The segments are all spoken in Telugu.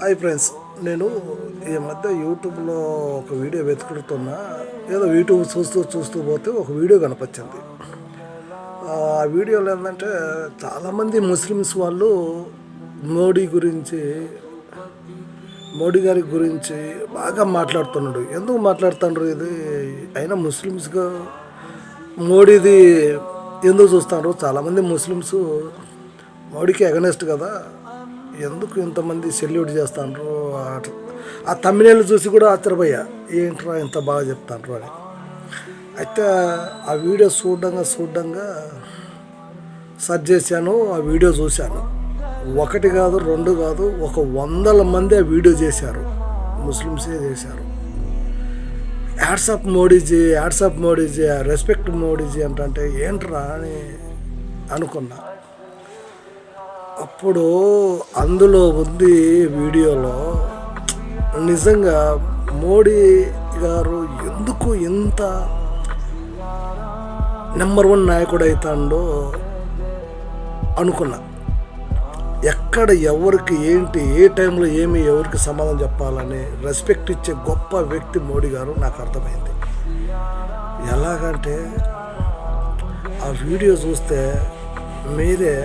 హాయ్ ఫ్రెండ్స్, నేను ఈ మధ్య యూట్యూబ్లో ఒక వీడియో వెతుకుతున్నా. ఏదో యూట్యూబ్ చూస్తూ పోతే ఒక వీడియో కనిపించింది. ఆ వీడియోలో ఏంటంటే చాలామంది ముస్లిమ్స్ వాళ్ళు మోడీ గారి గురించి బాగా మాట్లాడుతున్నాడు. ఎందుకు మాట్లాడుతున్నారు? ఇది అయినా ముస్లిమ్స్గా మోడీది ఎందుకు చూస్తున్నారు? చాలామంది ముస్లిమ్స్ మోడీకి అగనెస్ట్ కదా, ఎందుకు ఇంతమంది సెల్యూట్ చేస్తాను. ఆ తమిళలు చూసి కూడా ఆశ్చర్యపోయా, ఏంట్రా ఇంత బాగా చెప్తాను అని. అయితే ఆ వీడియో చూడంగా సెర్చ్ చేశాను, ఆ వీడియో చూశాను. ఒకటి కాదు, రెండు కాదు, 100 మంది ఆ వీడియో చేశారు, ముస్లిమ్సే చేశారు. హ్యాట్సాప్ మోడీజీ, రెస్పెక్ట్ మోడీజీ అంటే ఏంట్రా అని అనుకున్నా. అప్పుడు అందులో ఉంది వీడియోలో, నిజంగా మోడీ గారు ఎందుకు ఇంత నెంబర్ 1 నాయకుడు అవుతాడో అనుకున్నా. ఎక్కడ ఎవరికి ఏంటి, ఏ టైంలో ఏమి, ఎవరికి సమాధానం చెప్పాలని రెస్పెక్ట్ ఇచ్చే గొప్ప వ్యక్తి మోడీ గారు నాకు అర్థమైంది. ఎలాగంటే ఆ వీడియో చూస్తే మీరే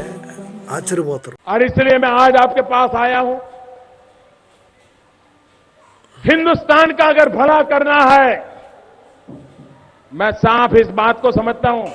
आश्चर्य। और इसलिए मैं आज आपके पास आया हूं। हिंदुस्तान का अगर भला करना है, मैं साफ इस बात को समझता हूं,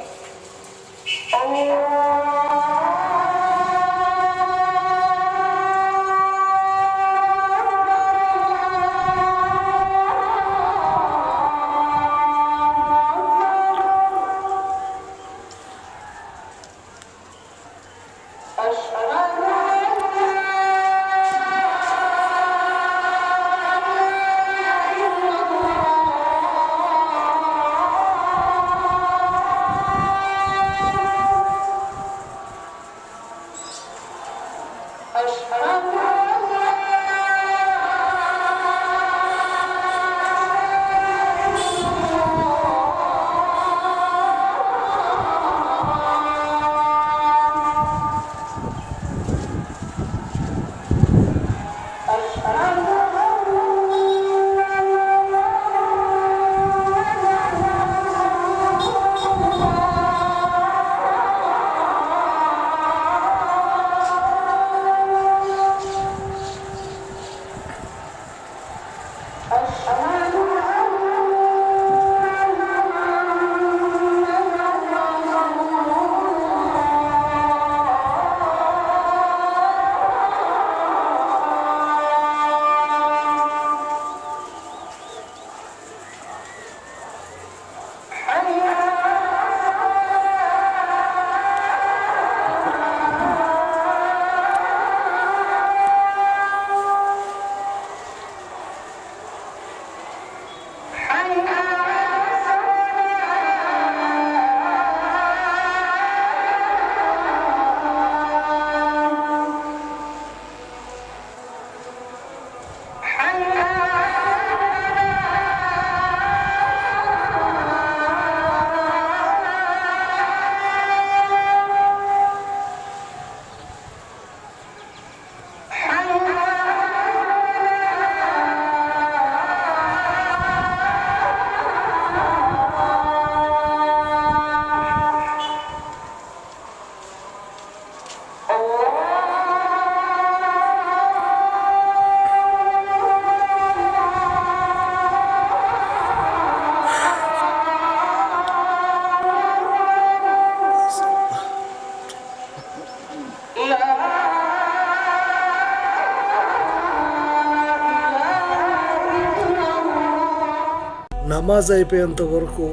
నమాజ్ అయిపోయేంత వరకు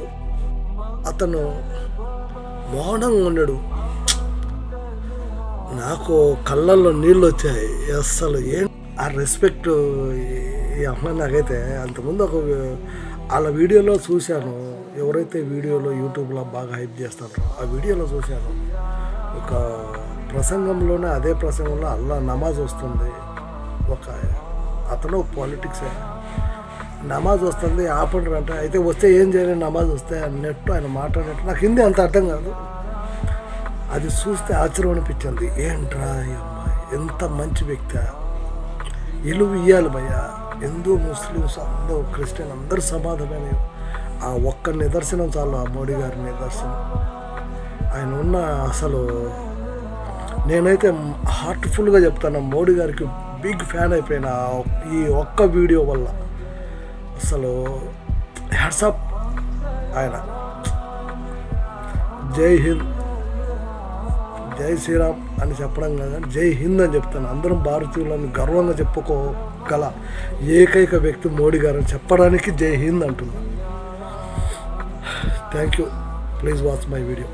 అతను మౌనంగా ఉన్నాడు. నాకు కళ్ళల్లో నీళ్ళు వచ్చాయి. అసలు ఆ రెస్పెక్ట్ ఈ అమ్మాయి నాకైతే అంతకుముందు వాళ్ళ వీడియోలో చూశాను. ఎవరైతే వీడియోలో యూట్యూబ్లో బాగా హైప్ చేస్తారో ఆ వీడియోలో చూశాను. ఒక ప్రసంగంలోనే, అదే ప్రసంగంలో అల్లా నమాజ్ వస్తుంది, ఒక అతను పాలిటిక్స్ నమాజ్ వస్తుంది ఆపండి అంటే, అయితే వస్తే ఏం చేయాలి, నమాజ్ వస్తే అన్నట్టు ఆయన మాట్లాడినట్టు. నాకు హిందీ అంత అర్థం కాదు. అది చూస్తే ఆశ్చర్యం అనిపించింది. ఏంట్రా ఈ అమ్మాయి ఎంత మంచి వ్యక్తి, విలువ ఇవ్వాలి భయ్య. హిందూ ముస్లిమ్స్ అందరూ క్రిస్టియన్ అందరూ సమాధమైన ఆ ఒక్క నిదర్శనం చాలు, ఆ మోడీ గారి నిదర్శనం. ఆయన ఉన్న అసలు నేనైతే హార్ట్ఫుల్గా చెప్తాను, మోడీ గారికి బిగ్ ఫ్యాన్ అయిపోయిన ఈ ఒక్క వీడియో వల్ల. అసలు హ్యాట్సాప్ ఆయన. జై హింద్, జై శ్రీరామ్ అని చెప్పడం కాదు, జై హింద్ అని చెప్తాను. అందరం భారతీయులను గర్వంగా చెప్పుకోగల ఏకైక వ్యక్తి మోడీ గారు అని చెప్పడానికి జై హింద్ అంటున్నాను. Thank you. Please watch my video.